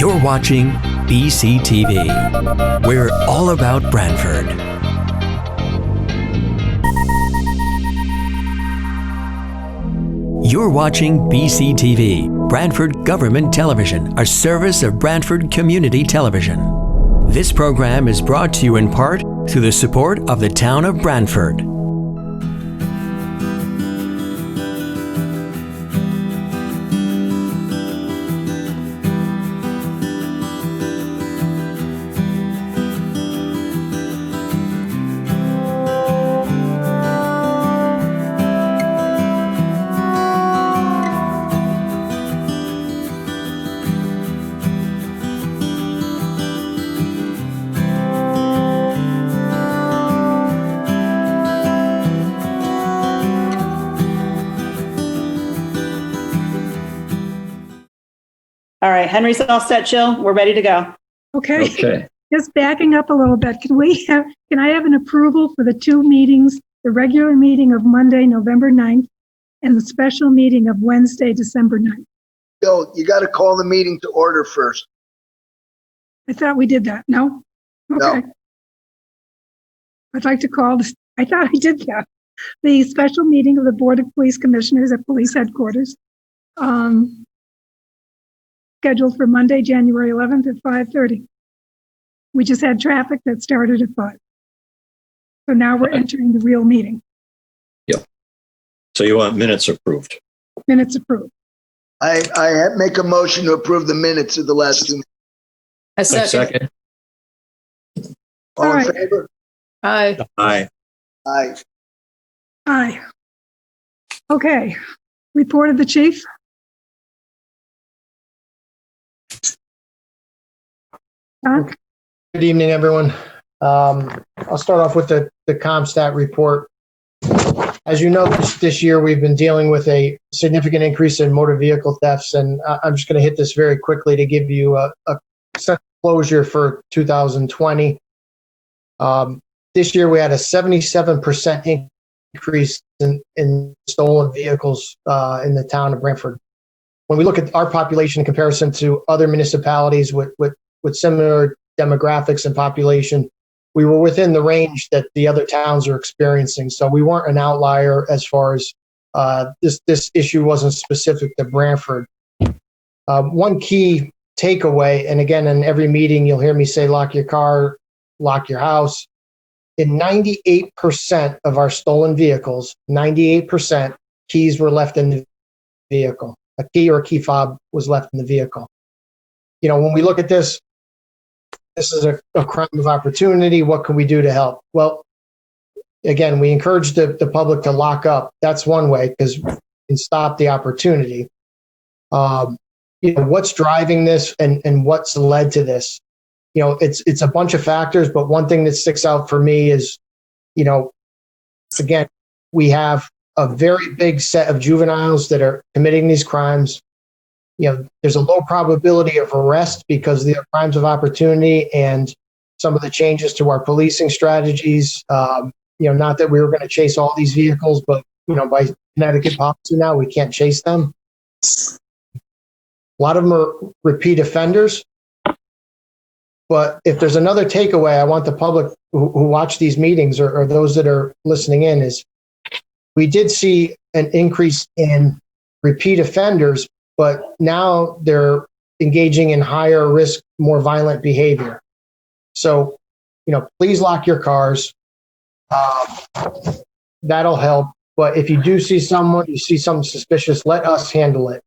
You're watching BCTV. We're all about Branford. You're watching BCTV, Branford Government Television, a service of Branford Community Television. This program is brought to you in part through the support of the town of Branford. All right, Henry's all set, Jill. We're ready to go. Okay. Just backing up a little bit, can I have an approval for the two meetings, the regular meeting of Monday, November 9th, and the special meeting of Wednesday, December 9th? Bill, you got to call the meeting to order first. I thought we did that. No? Okay. No. I'd like to call this, I thought I did that. The special meeting of the Board of Police Commissioners at Police Headquarters, scheduled for Monday, January 11th at 5:30. We just had traffic that started at 5. So now we're entering the real meeting. Yep. So you want minutes approved? Minutes approved. I make a motion to approve the minutes of the last two. A second. All All in right. favor? Aye. Aye. Aye. Aye. Okay. Report of the chief. Don? Good evening, everyone. I'll start off with the CompStat report. As you know, this year we've been dealing with a significant increase in motor vehicle thefts, and I'm just going to hit this very quickly to give you a sense of closure for 2020. This year we had a 77% increase in stolen vehicles in the town of Branford. When we look at our population in comparison to other municipalities with similar demographics and population, we were within the range that the other towns are experiencing. So we weren't an outlier as far as this issue wasn't specific to Branford. One key takeaway, and again, in every meeting, you'll hear me say, lock your car, lock your house. In 98% of our stolen vehicles, 98% keys were left in the vehicle. A key or a key fob was left in the vehicle. You know, when we look at this is a crime of opportunity. What can we do to help? Well, again, we encourage the public to lock up. That's one way, because we can stop the opportunity. What's driving this and what's led to this? It's a bunch of factors, but one thing that sticks out for me is, again, we have a very big set of juveniles that are committing these crimes. There's a low probability of arrest because they are crimes of opportunity, and some of the changes to our policing strategies, not that we were going to chase all these vehicles, but, by Connecticut policy now, we can't chase them. A lot of them are repeat offenders. But if there's another takeaway, I want the public who watch these meetings or those that are listening in is we did see an increase in repeat offenders, but now they're engaging in higher risk, more violent behavior. So, please lock your cars. That'll help. But if you do see something suspicious, let us handle it.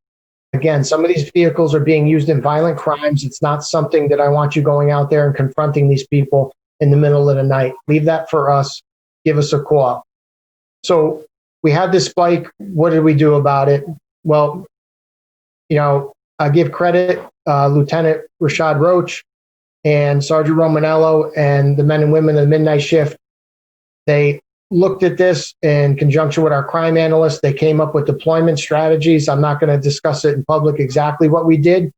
Again, some of these vehicles are being used in violent crimes. It's not something that I want you going out there and confronting these people in the middle of the night. Leave that for us. Give us a call. So we had this spike. What did we do about it? Well, I give credit, Lieutenant Rashad Roach and Sergeant Romanello and the men and women of the midnight shift. They looked at this in conjunction with our crime analysts. They came up with deployment strategies. I'm not going to discuss it in public exactly what we did,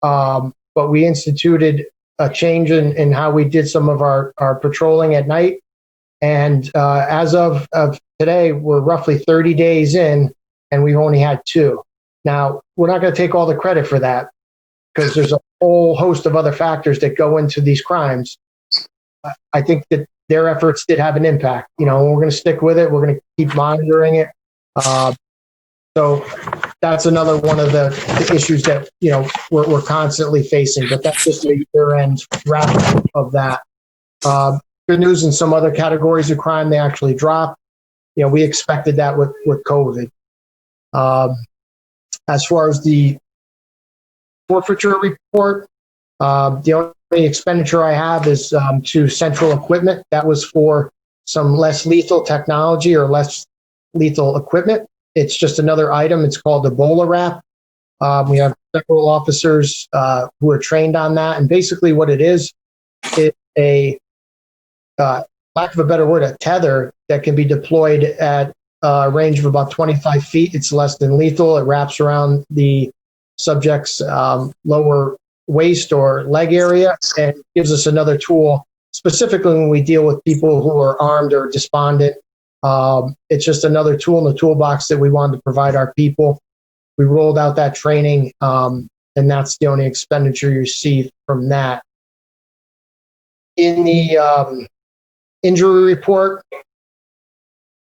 but we instituted a change in how we did some of our patrolling at night. And as of today, we're roughly 30 days in, and we've only had 2. Now, we're not going to take all the credit for that. because there's a whole host of other factors that go into these crimes. I think that their efforts did have an impact. We're going to stick with it. We're going to keep monitoring it. So that's another one of the issues that, we're constantly facing, but that's just a year-end wrap of that. Good news in some other categories of crime, they actually dropped. We expected that with COVID. As far as the forfeiture report, the only expenditure I have is to central equipment. That was for some less lethal technology or less lethal equipment. It's just another item. It's called Ebola wrap. We have several officers who are trained on that. And basically what it is a, lack of a better word, a tether that can be deployed at a range of about 25 feet. It's less than lethal. It wraps around the subject's lower waist or leg area and gives us another tool, specifically when we deal with people who are armed or despondent. It's just another tool in the toolbox that we wanted to provide our people. We rolled out that training, and that's the only expenditure you see from that. In the injury report,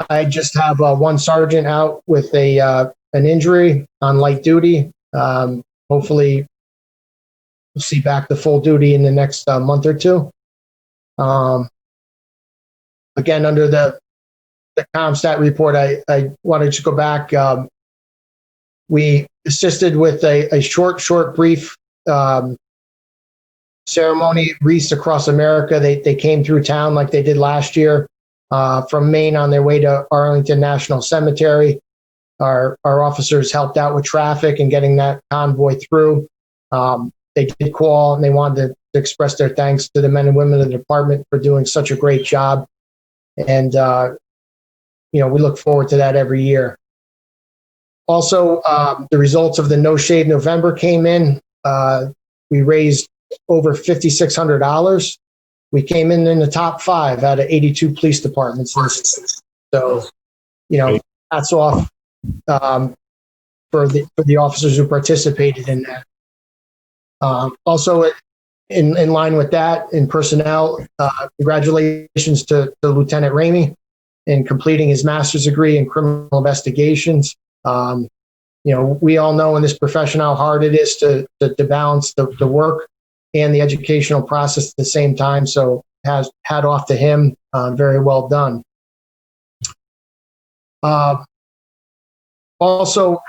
I just have one sergeant out with an injury on light duty. Hopefully, we'll see back to full duty in the next month or two. Again, under the CompStat report, I want to just go back. We assisted with a short, brief ceremony, wreaths across America. They came through town like they did last year from Maine on their way to Arlington National Cemetery. Our officers helped out with traffic and getting that convoy through. They did call and they wanted to express their thanks to the men and women of the department for doing such a great job. And, we look forward to that every year. Also, the results of the No Shave November came in. We raised over $5,600. We came in the top 5 out of 82 police departments. So, hats off for the officers who participated in that. Also, in line with that, in personnel, congratulations to Lieutenant Ramey in completing his master's degree in criminal investigations. We all know in this profession how hard it is to balance the work and the educational process at the same time. So hat off to him. Very well done. Also,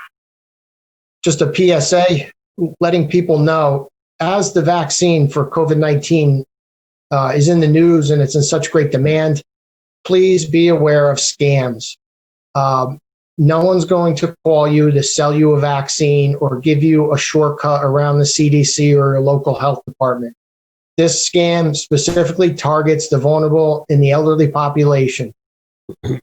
just a PSA, letting people know, as the vaccine for COVID-19 is in the news and it's in such great demand, please be aware of scams. No one's going to call you to sell you a vaccine or give you a shortcut around the CDC or your local health department. This scam specifically targets the vulnerable and the elderly population. If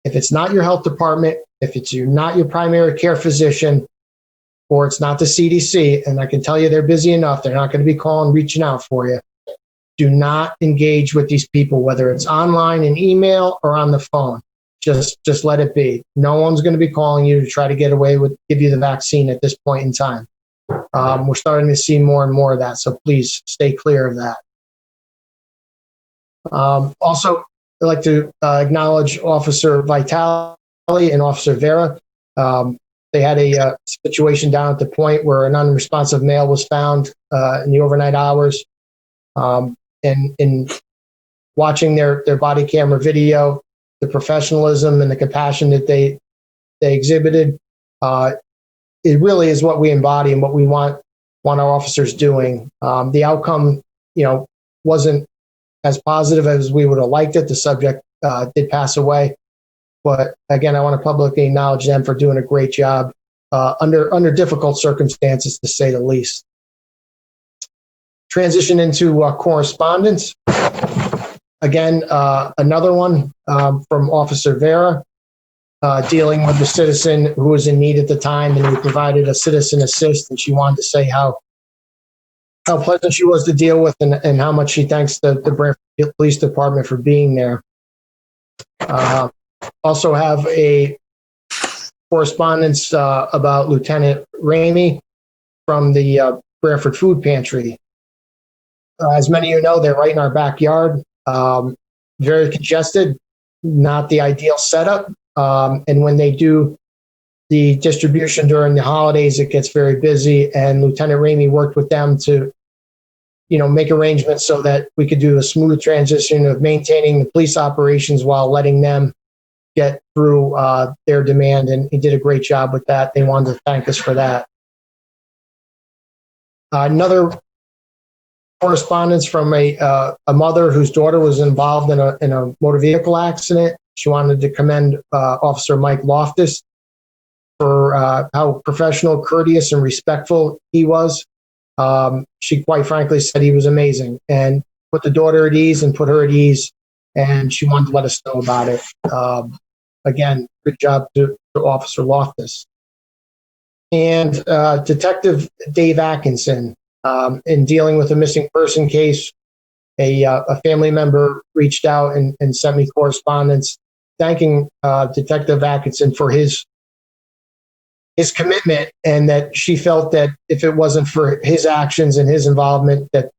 it's not your health department, if it's not your primary care physician, or it's not the CDC, and I can tell you they're busy enough, they're not going to be calling, reaching out for you. Do not engage with these people, whether it's online, in email, or on the phone. Just let it be. No one's going to be calling you to try to get away with, give you the vaccine at this point in time. We're starting to see more and more of that, so please stay clear of that. Also, I'd like to acknowledge Officer Vitale and Officer Vera. They had a situation down at the point where an unresponsive male was found in the overnight hours. And in watching their body camera video, the professionalism and the compassion that they exhibited, it really is what we embody and what we want our officers doing. The outcome, wasn't as positive as we would have liked it. The subject did pass away. But again, I want to publicly acknowledge them for doing a great job under difficult circumstances, to say the least. Transition into correspondence. Again, another one from Officer Vera, dealing with the citizen who was in need at the time, and we provided a citizen assist, and she wanted to say how pleasant she was to deal with and how much she thanks the Branford Police Department for being there. Also have a correspondence about Lieutenant Ramey from the Branford Food Pantry. As many of you know, they're right in our backyard. Very congested, not the ideal setup. And when they do the distribution during the holidays, it gets very busy. And Lieutenant Ramey worked with them to, make arrangements so that we could do a smooth transition of maintaining the police operations while letting them get through their demand. And he did a great job with that. They wanted to thank us for that. Another correspondence from a mother whose daughter was involved in a motor vehicle accident. She wanted to commend Officer Mike Loftus for how professional, courteous, and respectful he was. She quite frankly said he was amazing and put the daughter at ease and put her at ease, and she wanted to let us know about it. Again, good job to Officer Loftus. And Detective Dave Atkinson, in dealing with a missing person case, a family member reached out and sent me correspondence thanking Detective Atkinson for his commitment, and that she felt that if it wasn't for his actions and his involvement, that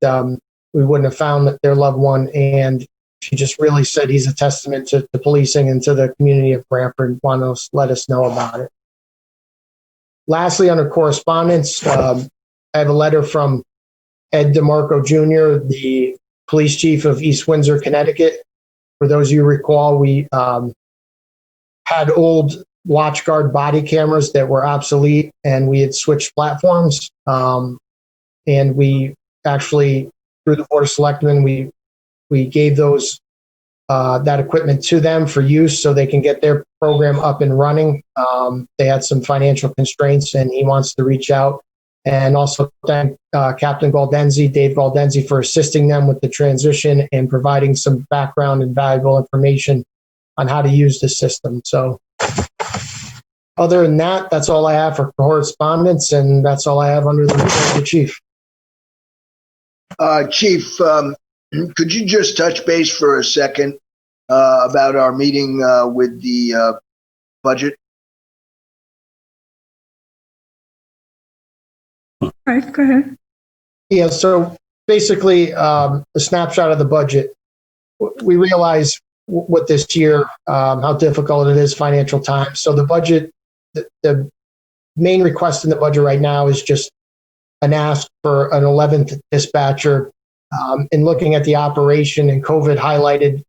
we wouldn't have found their loved one. And she just really said he's a testament to policing and to the community of Branford. Want to let us know about it. Lastly, under correspondence, I have a letter from Ed DeMarco Jr., the police chief of East Windsor, Connecticut. For those of you who recall, we had old WatchGuard body cameras that were obsolete, and we had switched platforms. And we actually, through the Board of Selectmen, we gave those that equipment to them for use so they can get their program up and running. They had some financial constraints, and he wants to reach out and also thank Captain Galdenzi, Dave Galdenzi, for assisting them with the transition and providing some background and valuable information on how to use the system. So other than that, that's all I have for correspondence, and that's all I have under the report of the chief. Chief, could you just touch base for a second about our meeting with the budget? All right, go ahead. Yeah, so basically, a snapshot of the budget. We realize what this year, how difficult it is, financial times. So the budget, the main request in the budget right now is just an ask for an 11th dispatcher. In looking at the operation, and COVID highlighted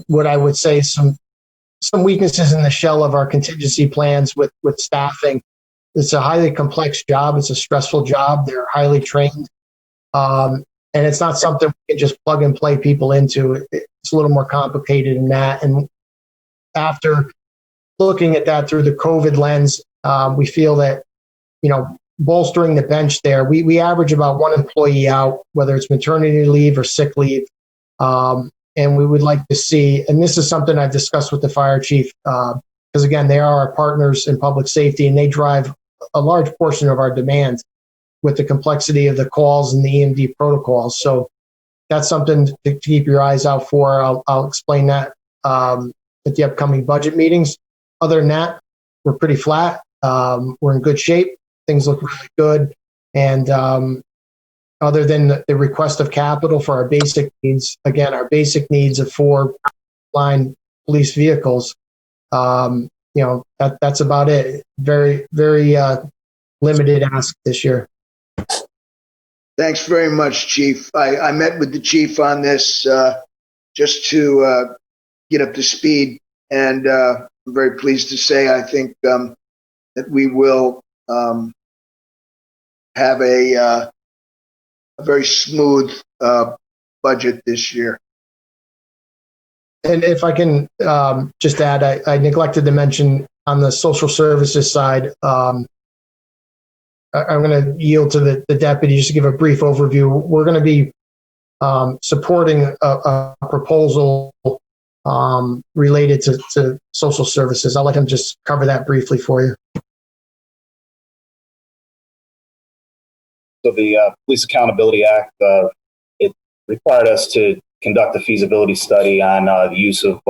what I would say some weaknesses in the shell of our contingency plans with staffing. It's a highly complex job. It's a stressful job. They're highly trained. And it's not something we can just plug and play people into. It's a little more complicated than that. And after looking at that through the COVID lens, we feel that, bolstering the bench there, we average about one employee out, whether it's maternity leave or sick leave. And we would like to see, and this is something I've discussed with the fire chief, because again, they are our partners in public safety, and they drive a large portion of our demand with the complexity of the calls and the EMD protocols. So that's something to keep your eyes out for. I'll explain that at the upcoming budget meetings. Other than that, we're pretty flat. We're in good shape. Things look really good. And other than the request of capital for our basic needs, again, our basic needs of 4 line police vehicles, that's about it. Very, very limited ask this year. Thanks very much, Chief. I met with the chief on this just to get up to speed, and I'm very pleased to say I think that we will have a very smooth budget this year. And if I can just add, I neglected to mention on the social services side, I'm going to yield to the deputy just to give a brief overview. We're going to be supporting a proposal related to social services. I'll let him just cover that briefly for you. So the Police Accountability Act, it required us to conduct a feasibility study on the use of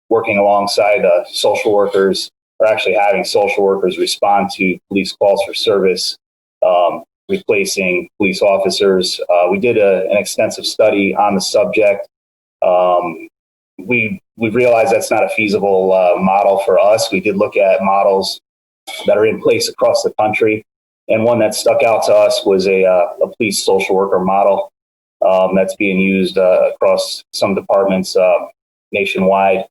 working alongside social workers, or actually having social workers respond to police calls for service replacing police officers. We did an extensive study on the subject. We realized that's not a feasible model for us. We did look at models that are in place across the country, and one that stuck out to us was a police social worker model that's being used across some departments nationwide.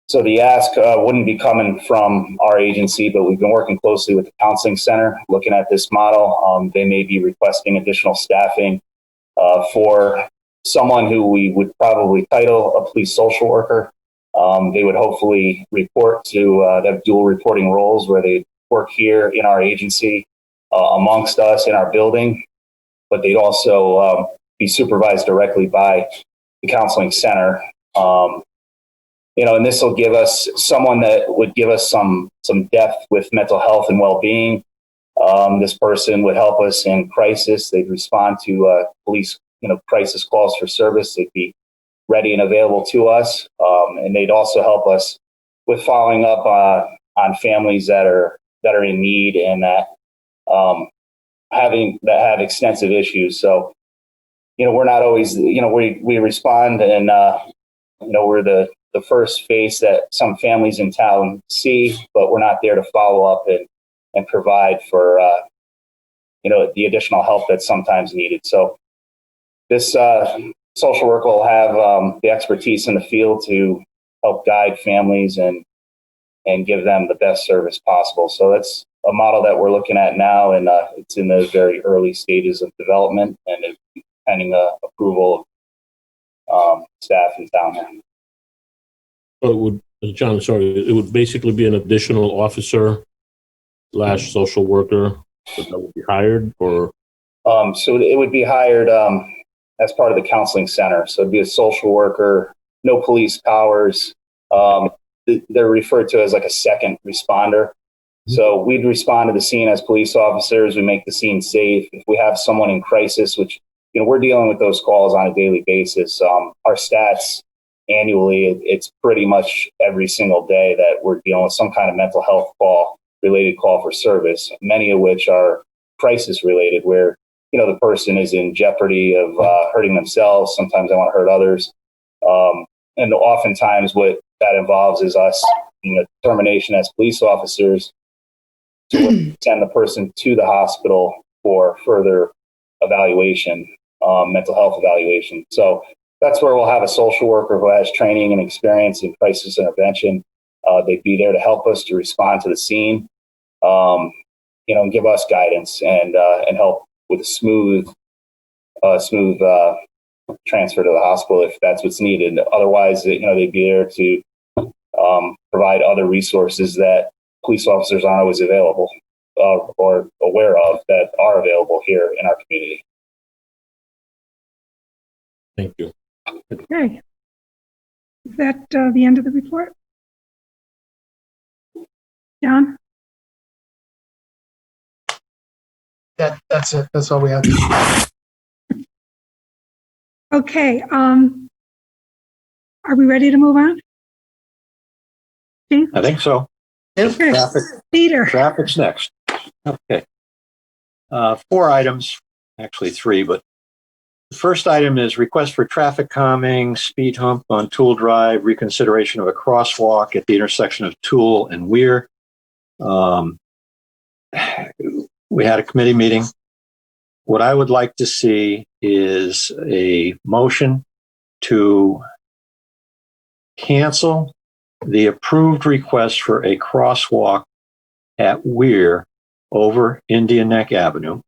So the ask wouldn't be coming from our agency, but we've been working closely with the counseling center looking at this model. They may be requesting additional staffing for someone who we would probably title a police social worker. They would hopefully report to have dual reporting roles where they work here in our agency amongst us in our building, but they'd also be supervised directly by the counseling center. And this will give us someone that would give us some depth with mental health and well-being. This person would help us in crisis. They'd respond to police, crisis calls for service. They'd be ready and available to us, and they'd also help us with following up on families that are in need and that have extensive issues. So, we're not always, we respond and we're the first face that some families in town see, but we're not there to follow up and provide for, the additional help that's sometimes needed. So this social worker will have the expertise in the field to help guide families and give them the best service possible. So that's a model that we're looking at now, and it's in the very early stages of development, and it's pending approval of staff in town here. So John, sorry, it would basically be an additional officer / social worker that would be hired, or? So it would be hired as part of the counseling center. So it'd be a social worker, no police powers. They're referred to as like a second responder. So we'd respond to the scene as police officers. We make the scene safe. If we have someone in crisis, which, we're dealing with those calls on a daily basis. Our stats annually, it's pretty much every single day that we're dealing with some kind of mental health related call for service, many of which are crisis related, where, the person is in jeopardy of hurting themselves. Sometimes they want to hurt others. And oftentimes what that involves is us making a determination as police officers to send the person to the hospital for further evaluation, mental health evaluation. So that's where we'll have a social worker who has training and experience in crisis intervention. They'd be there to help us to respond to the scene, and give us guidance and help with a smooth transfer to the hospital if that's what's needed. Otherwise, they'd be there to provide other resources that police officers aren't always available or aware of that are available here in our community. Thank you. Okay. Is that the end of the report? John? That's it. That's all we have. Okay. Are we ready to move on? Chief? I think so. Okay. Peter. Traffic's next. Okay. 4 items, actually 3, but the first item is request for traffic calming, speed hump on Tool Drive, reconsideration of a crosswalk at the intersection of Tool and Weir. We had a committee meeting. What I would like to see is a motion to cancel the approved request for a crosswalk at Weir over Indian Neck Avenue,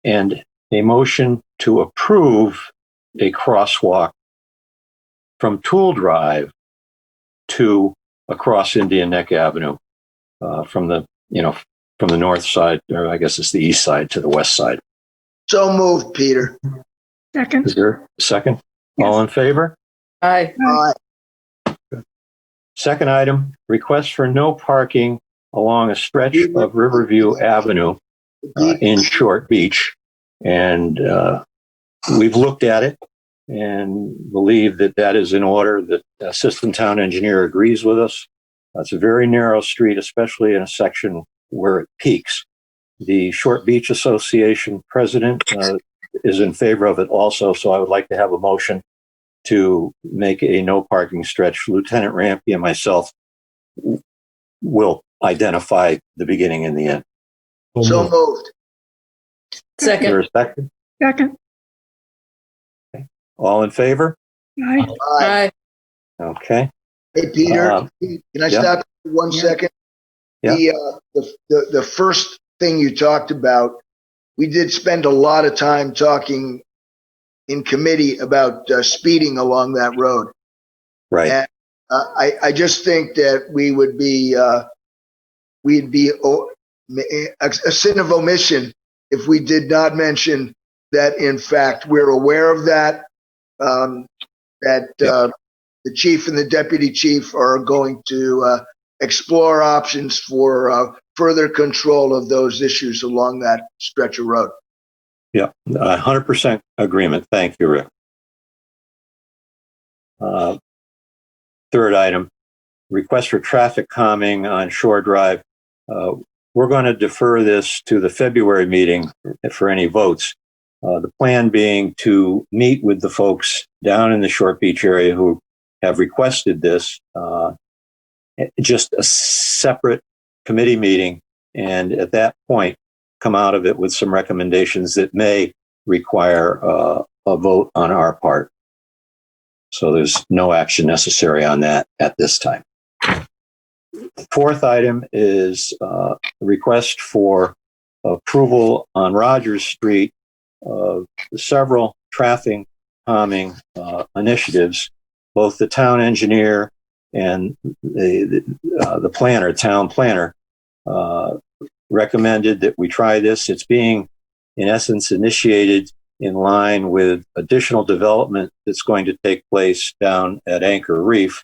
and a motion to approve a crosswalk from Tool Drive to across Indian Neck Avenue from the north side, or I guess it's the east side, to the west side. So moved, Peter. Second. Is there a second? Yes. All in favor? Aye. Second item, request for no parking along a stretch of Riverview Avenue in Short Beach. And we've looked at it and believe that that is in order. The assistant town engineer agrees with us. It's a very narrow street, especially in a section where it peaks. The Short Beach Association president is in favor of it also, so I would like to have a motion to make a no parking stretch. Lieutenant Rampy and myself will identify the beginning and the end. So moved. Is there Second. a second? Second. All in favor? Aye. Aye. Aye. Okay. Hey, Peter, can I yeah. stop for 1 second? Yeah. The first thing you talked about, we did spend a lot of time talking in committee about speeding along that road. Right. And I just think that we'd be a sin of omission if we did not mention that, in fact, we're aware of that, the chief and the deputy chief are going to explore options for further control of those issues along that stretch of road. Yeah, 100% agreement. Thank you, Rick. Third item, request for traffic calming on Shore Drive. We're going to defer this to the February meeting for any votes. The plan being to meet with the folks down in the Short Beach area who have requested this, just a separate committee meeting, and at that point, come out of it with some recommendations that may require a vote on our part. So there's no action necessary on that at this time. The fourth item is a request for approval on Rogers Street of several traffic calming initiatives. Both the town engineer and the planner, town planner, recommended that we try this. It's being, in essence, initiated in line with additional development that's going to take place down at Anchor Reef.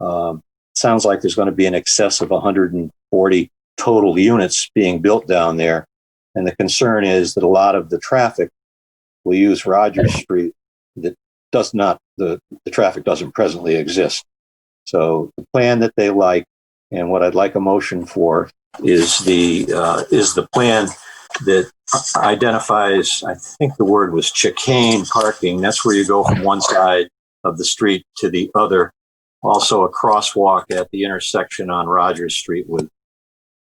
Sounds like there's going to be in excess of 140 total units being built down there. And the concern is that a lot of the traffic will use Rogers Street that does not, the traffic doesn't presently exist. So the plan that they like, and what I'd like a motion for, is the plan that identifies, I think the word was chicane parking. That's where you go from one side of the street to the other. Also a crosswalk at the intersection on Rogers Street with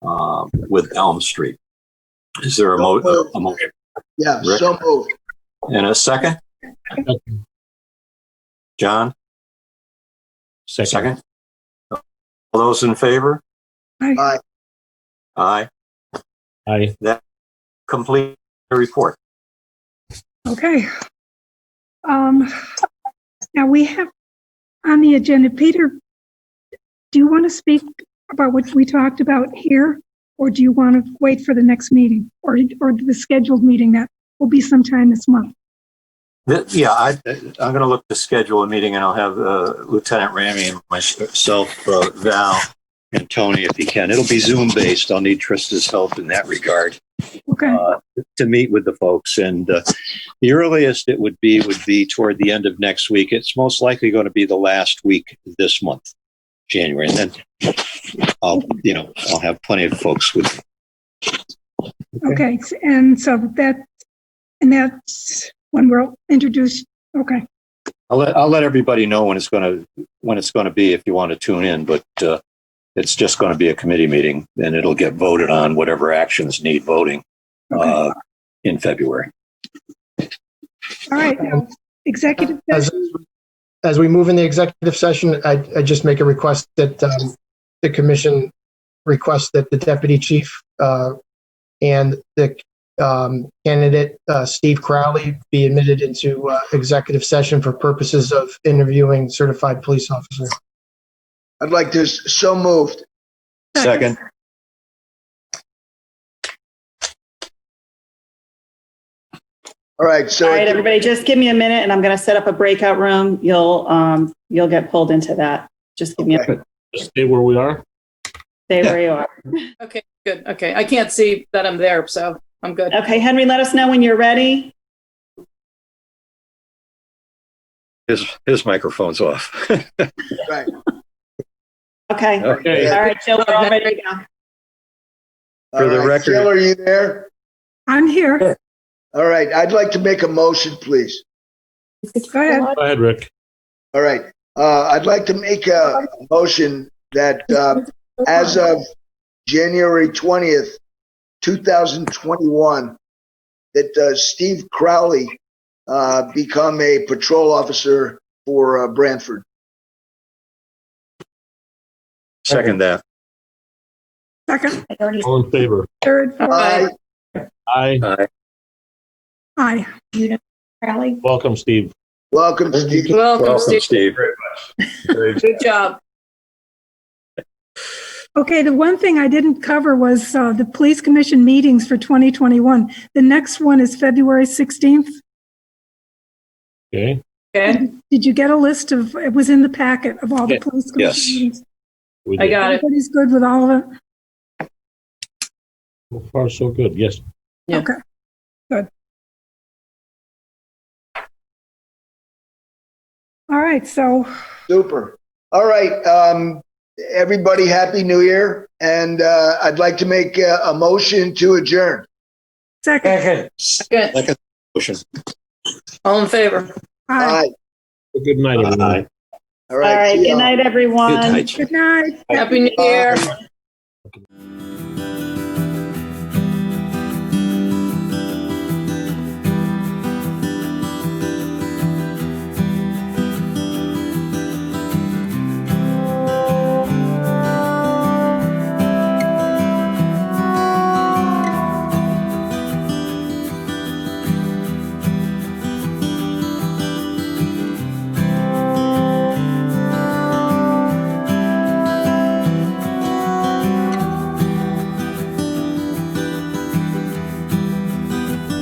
Elm Street. Is there a motion? Yeah, Rick? so moved. And a second? John? Second. All those in favor? Aye. Aye. Aye. That completes the report. Okay. Now we have on the agenda, Peter, do you want to speak about what we talked about here, or do you want to wait for the next meeting or the scheduled meeting that will be sometime this month? Yeah, I'm going to look to schedule a meeting, and I'll have Lieutenant Ramey and myself, Val, and Tony, if he can. It'll be Zoom based. I'll need Trista's help in that regard. Okay. To meet with the folks, and the earliest it would be toward the end of next week. It's most likely going to be the last week this month, January, and then I'll have plenty of folks with. Okay, and so that's when we'll introduce. Okay. I'll let everybody know when it's going to be if you want to tune in, but it's just going to be a committee meeting, and it'll get voted on whatever actions need voting in February. All right. Now, executive session. As we move in the executive session, I just make a request that the commission request that the deputy chief and the candidate Steve Crowley be admitted into executive session for purposes of interviewing certified police officer. I'd like to, so moved. Second. All right. So All right, everybody, just give me a minute and I'm going to set up a breakout room. You'll get pulled into that. Just give me a Okay. Stay where we are. stay where you are. Okay, good. Okay, I can't see that I'm there, so I'm good. Okay, Henry, let us know when you're ready. His microphone's off. Right. Okay. Okay. All right, Jill, we're all ready to go. For the record- Jill, are you there? I'm here. All right. I'd like to make a motion, please. Go ahead. Go ahead, Rick. All right. I'd like to make a motion that as of January 20th, 2021, that Steve Crowley become a patrol officer for Branford. Second that. Second, All in favor? third, fourth. Aye. Aye. Aye. Welcome, Steve. Welcome, Steve. Welcome, Steve. Steve. Good job. Okay, the one thing I didn't cover was the police commission meetings for 2021. The next one is February 16th. Okay. Okay, Did you get a list of, it was in the packet of all the Yeah. police commission Yes. meetings? We I did. got it. Everybody's good with all of it? So far, so good. Yes. Yeah. Okay, good. All right, so Super. All right. Everybody, Happy New Year. And I'd like to make a motion to adjourn. second. Second. Motion. All in favor? Aye. Aye. Good night, everyone. Aye. All All right. right. see Good y'all. night, everyone. Good night. Good night. Happy New Year.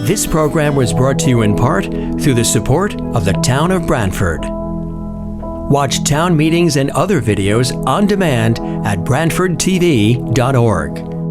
This program was brought to you in part through the support of the Town of Branford. Watch town meetings and other videos on demand at BranfordTV.org.